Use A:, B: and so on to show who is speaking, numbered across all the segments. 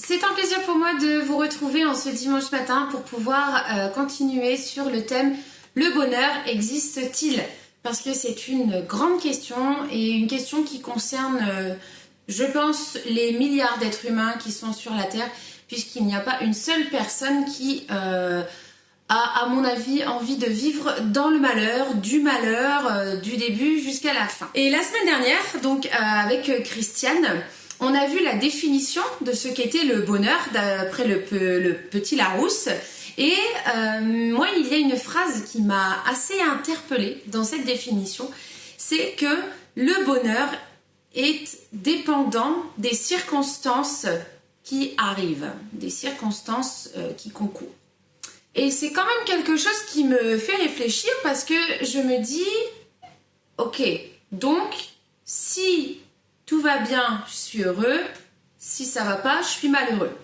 A: C'est un plaisir pour moi de vous retrouver en ce dimanche matin pour pouvoir continuer sur le thème « Le bonheur existe-t-il ?» Parce que c'est une grande question et une question qui concerne, je pense, les milliards d'êtres humains qui sont sur la Terre, puisqu'il n'y a pas une seule personne qui a, à mon avis, envie de vivre dans le malheur, du début jusqu'à la fin. Et la semaine dernière, donc avec Christiane, on a vu la définition de ce qu'était le bonheur d'après le petit Larousse. Et moi, il y a une phrase qui m'a assez interpellée dans cette définition, c'est que le bonheur est dépendant des circonstances qui arrivent, des circonstances qui concourent. Et c'est quand même quelque chose qui me fait réfléchir parce que je me dis, ok, donc si tout va bien, je suis heureux, si ça va pas, je suis malheureux.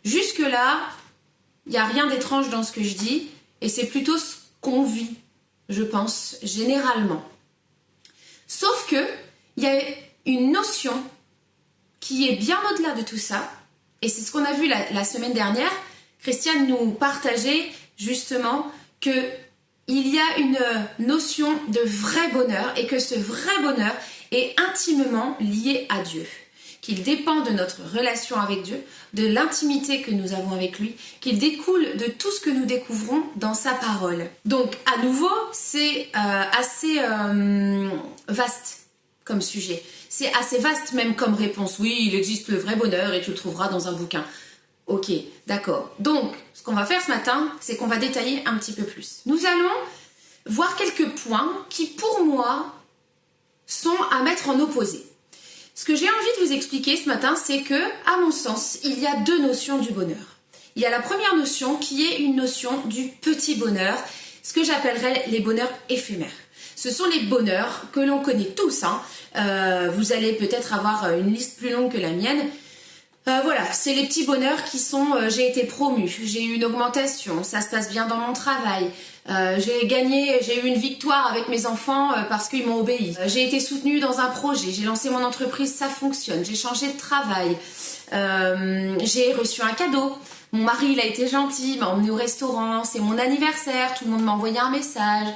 A: Jusque-là, il n'y a rien d'étrange dans ce que je dis et c'est plutôt ce qu'on vit, je pense, généralement. Sauf que il y a une notion qui est bien au-delà de tout ça et c'est ce qu'on a vu la semaine dernière. Christiane nous partageait justement qu'il y a une notion de vrai bonheur et que ce vrai bonheur est intimement lié à Dieu, qu'il dépend de notre relation avec Dieu, de l'intimité que nous avons avec lui, qu'il découle de tout ce que nous découvrons dans sa parole. Donc à nouveau, c'est assez vaste comme sujet, c'est assez vaste même comme réponse. Oui, il existe le vrai bonheur et tu le trouveras dans un bouquin. Ok, d'accord. Donc, ce qu'on va faire ce matin, c'est qu'on va détailler un petit peu plus. Nous allons voir quelques points qui, pour moi, sont à mettre en opposé. Ce que j'ai envie de vous expliquer ce matin, c'est que, à mon sens, il y a deux notions du bonheur. Il y a la première notion qui est une notion du petit bonheur, ce que j'appellerais les bonheurs éphémères. Ce sont les bonheurs que l'on connaît tous. Vous allez peut-être avoir une liste plus longue que la mienne. Voilà, c'est les petits bonheurs qui sont j'ai été promue, j'ai eu une augmentation, ça se passe bien dans mon travail, j'ai eu une victoire avec mes enfants parce qu'ils m'ont obéi, j'ai été soutenue dans un projet, j'ai lancé mon entreprise, ça fonctionne, j'ai changé de travail, j'ai reçu un cadeau, mon mari il a été gentil, m'a emmené au restaurant, c'est mon anniversaire, tout le monde m'a envoyé un message.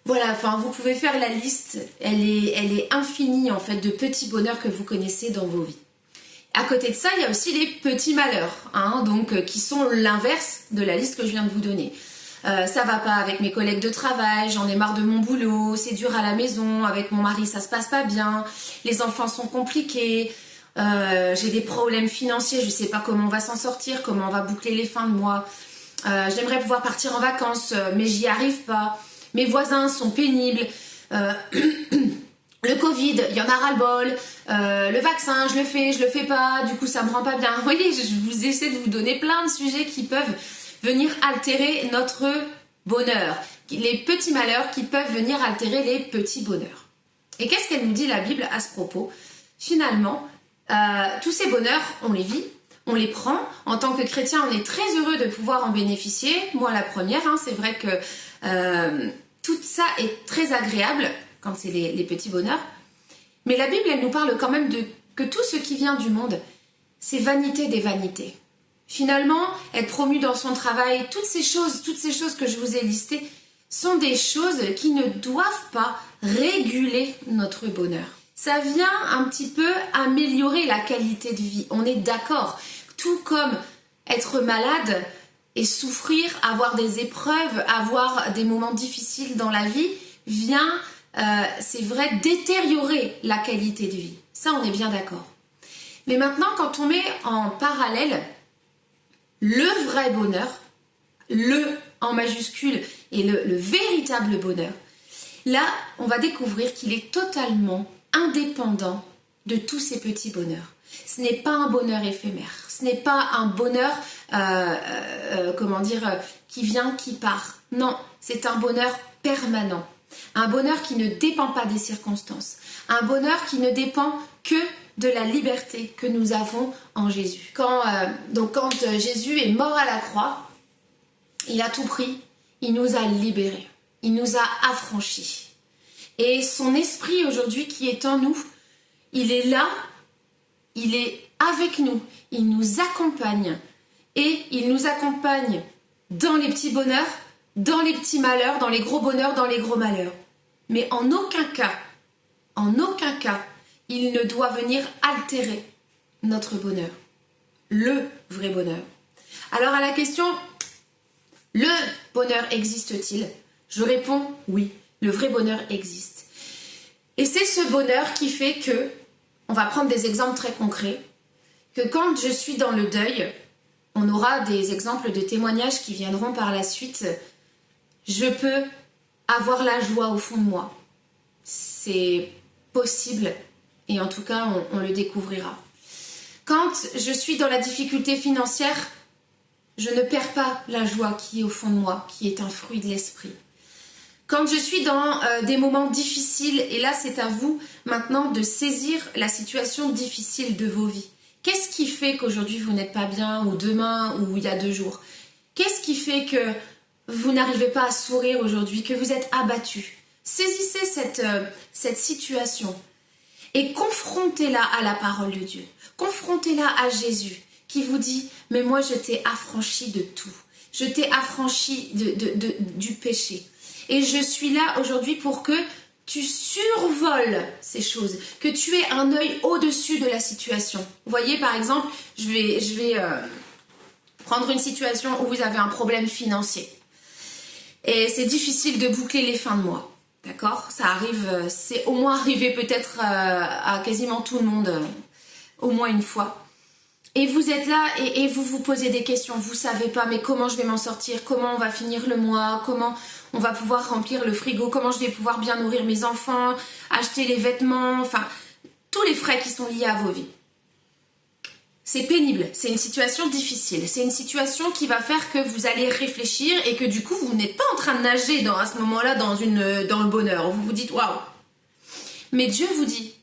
A: Voilà, enfin vous pouvez faire la liste, elle est infinie en fait de petits bonheurs que vous connaissez dans vos vies. À côté de ça, il y a aussi les petits malheurs, qui sont l'inverse de la liste que je viens de vous donner. Ça va pas avec mes collègues de travail, j'en ai marre de mon boulot, c'est dur à la maison, avec mon mari ça se passe pas bien, les enfants sont compliqués, j'ai des problèmes financiers, je sais pas comment on va s'en sortir, comment on va boucler les fins de mois, j'aimerais pouvoir partir en vacances, mais j'y arrive pas, mes voisins sont pénibles, le Covid, il y en a ras-le-bol, le vaccin, je le fais pas, du coup ça me rend pas bien. Vous voyez, je vous essaie de vous donner plein de sujets qui peuvent venir altérer notre bonheur. Les petits malheurs qui peuvent venir altérer les petits bonheurs. Et qu'est-ce qu'elle nous dit la Bible à ce propos? Finalement, tous ces bonheurs, on les vit, on les prend. En tant que chrétien, on est très heureux de pouvoir en bénéficier. Moi la première, c'est vrai que tout ça est très agréable quand c'est les petits bonheurs. Mais la Bible, elle nous parle quand même que tout ce qui vient du monde, c'est vanité des vanités. Finalement, être promu dans son travail, toutes ces choses que je vous ai listées, sont des choses qui ne doivent pas réguler notre bonheur. Ça vient un petit peu améliorer la qualité de vie, on est d'accord. Tout comme être malade et souffrir, avoir des épreuves, avoir des moments difficiles dans la vie, vient c'est vrai, détériorer la qualité de vie. Ça, on est bien d'accord. Mais maintenant, quand on met en parallèle le vrai bonheur, le en majuscule et le véritable bonheur, là, on va découvrir qu'il est totalement indépendant de tous ces petits bonheurs. Ce n'est pas un bonheur éphémère. Ce n'est pas un bonheur, qui vient, qui part. Non, c'est un bonheur permanent. Un bonheur qui ne dépend pas des circonstances. Un bonheur qui ne dépend que de la liberté que nous avons en Jésus. Quand Jésus est mort à la croix, il a tout pris, il nous a libérés, il nous a affranchis. Et son esprit aujourd'hui qui est en nous, il est là il est avec nous, il nous accompagne. Et il nous accompagne dans les petits bonheurs, dans les petits malheurs, dans les gros bonheurs, dans les gros malheurs. Mais en aucun cas, il ne doit venir altérer notre bonheur. Le vrai bonheur. Alors à la question, le bonheur existe-t-il? Je réponds oui, le vrai bonheur existe. Et c'est ce bonheur qui fait que, on va prendre des exemples très concrets, que quand je suis dans le deuil, on aura des exemples de témoignages qui viendront par la suite, je peux avoir la joie au fond de moi. C'est possible et en tout cas on le découvrira. Quand je suis dans la difficulté financière, je ne perds pas la joie qui est au fond de moi, qui est un fruit de l'esprit. Quand je suis dans des moments difficiles, et là c'est à vous maintenant de saisir la situation difficile de vos vies. Qu'est-ce qui fait qu'aujourd'hui vous n'êtes pas bien, ou demain, ou il y a 2 jours? Qu'est-ce qui fait que vous n'arrivez pas à sourire aujourd'hui, que vous êtes abattu? Saisissez cette situation et confrontez-la à la parole de Dieu. Confrontez-la à Jésus qui vous dit « Mais moi je t'ai affranchi de tout. Je t'ai affranchi du péché. Et je suis là aujourd'hui pour que tu survoles ces choses, que tu aies un œil au-dessus de la situation. » Vous voyez, par exemple, je vais prendre une situation où vous avez un problème financier. Et c'est difficile de boucler les fins de mois. D'accord? Ça arrive, c'est au moins arrivé peut-être à quasiment tout le monde, au moins une fois. Et vous êtes là et vous vous posez des questions. Vous savez pas, mais comment je vais m'en sortir? Comment on va finir le mois? Comment on va pouvoir remplir le frigo? Comment je vais pouvoir bien nourrir mes enfants? Acheter les vêtements? Enfin, tous les frais qui sont liés à vos vies. C'est pénible, c'est une situation difficile. C'est une situation qui va faire que vous allez réfléchir et que du coup, vous n'êtes pas en train de nager à ce moment-là dans le bonheur. Vous vous dites, waouh! Mais Dieu vous dit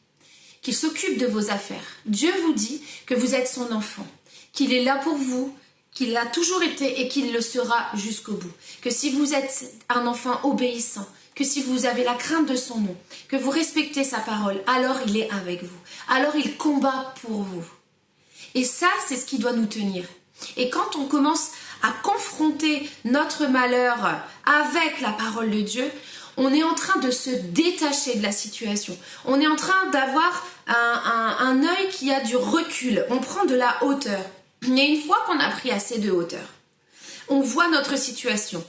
A: qu'il s'occupe de vos affaires. Dieu vous dit que vous êtes son enfant, qu'il est là pour vous, qu'il l'a toujours été et qu'il le sera jusqu'au bout. Que si vous êtes un enfant obéissant, que si vous avez la crainte de son nom, que vous respectez sa parole, alors il est avec vous. Alors il combat pour vous. Et ça, c'est ce qui doit nous tenir. Et quand on commence à confronter notre malheur avec la parole de Dieu, on est en train de se détacher de la situation. On est en train d'avoir un œil qui a du recul. On prend de la hauteur. Mais une fois qu'on a pris assez de hauteur, on voit notre situation.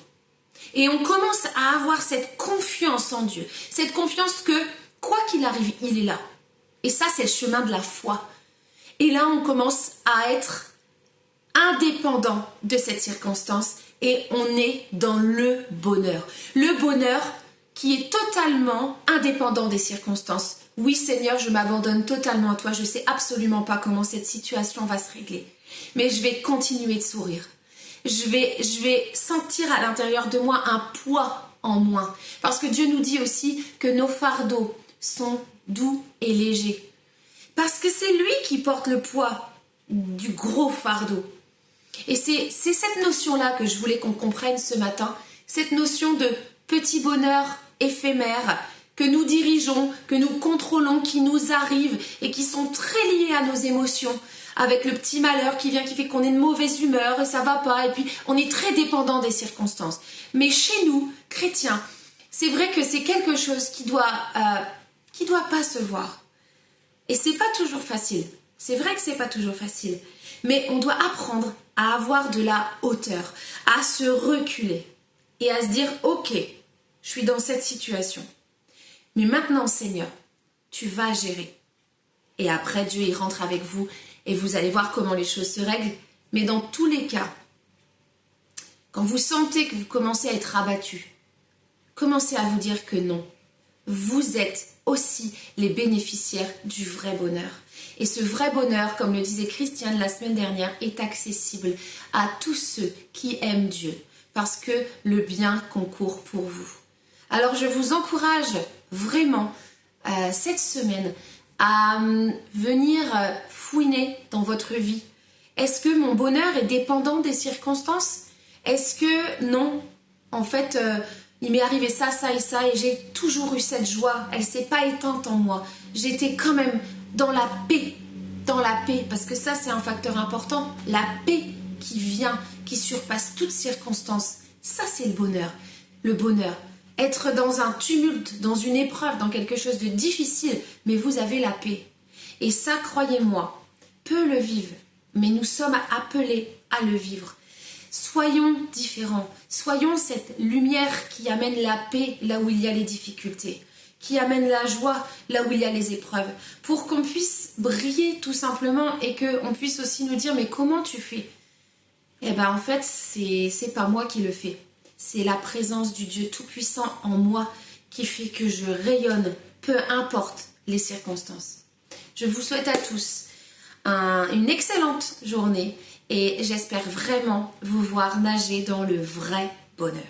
A: Et on commence à avoir cette confiance en Dieu. Cette confiance que, quoi qu'il arrive, il est là. Et ça, c'est le chemin de la foi. Et là, on commence à être indépendant de cette circonstance et on est dans le bonheur. Le bonheur qui est totalement indépendant des circonstances. Oui, Seigneur, je m'abandonne totalement à toi. Je ne sais absolument pas comment cette situation va se régler. Mais je vais continuer de sourire. Je vais sentir à l'intérieur de moi un poids en moins. Parce que Dieu nous dit aussi que nos fardeaux sont doux et légers. Parce que c'est lui qui porte le poids du gros fardeau. Et c'est cette notion-là que je voulais qu'on comprenne ce matin. Cette notion de petit bonheur éphémère que nous dirigeons, que nous contrôlons, qui nous arrivent et qui sont très liés à nos émotions. Avec le petit malheur qui vient, qui fait qu'on est de mauvaise humeur et ça va pas. Et puis on est très dépendant des circonstances. Mais chez nous, chrétiens, c'est vrai que c'est quelque chose qui doit pas se voir. Et c'est pas toujours facile. C'est vrai que c'est pas toujours facile. Mais on doit apprendre à avoir de la hauteur, à se reculer et à se dire « Ok, je suis dans cette situation. Mais maintenant, Seigneur, tu vas gérer. » Et après, Dieu, il rentre avec vous et vous allez voir comment les choses se règlent. Mais dans tous les cas, quand vous sentez que vous commencez à être abattu, commencez à vous dire que non. Vous êtes aussi les bénéficiaires du vrai bonheur. Et ce vrai bonheur, comme le disait Christiane la semaine dernière, est accessible à tous ceux qui aiment Dieu, parce que le bien concourt pour vous. Alors je vous encourage vraiment cette semaine à venir fouiner dans votre vie. Est-ce que mon bonheur est dépendant des circonstances? Est-ce que non? En fait, il m'est arrivé ça, ça et ça, et j'ai toujours eu cette joie. Elle ne s'est pas éteinte en moi. J'étais quand même dans la paix. dans la paix, parce que ça c'est un facteur important, la paix qui vient, qui surpasse toute circonstance. Ça c'est le bonheur. Le bonheur. Être dans un tumulte, dans une épreuve, dans quelque chose de difficile, mais vous avez la paix. Et ça, croyez-moi, peu le vivent, mais nous sommes appelés à le vivre. Soyons différents, soyons cette lumière qui amène la paix là où il y a les difficultés, qui amène la joie là où il y a les épreuves, pour qu'on puisse briller tout simplement et qu'on puisse aussi nous dire mais comment tu fais? Eh bien en fait c'est pas moi qui le fais, c'est la présence du Dieu Tout-Puissant en moi qui fait que je rayonne, peu importe les circonstances. Je vous souhaite à tous une excellente journée et j'espère vraiment vous voir nager dans le vrai bonheur.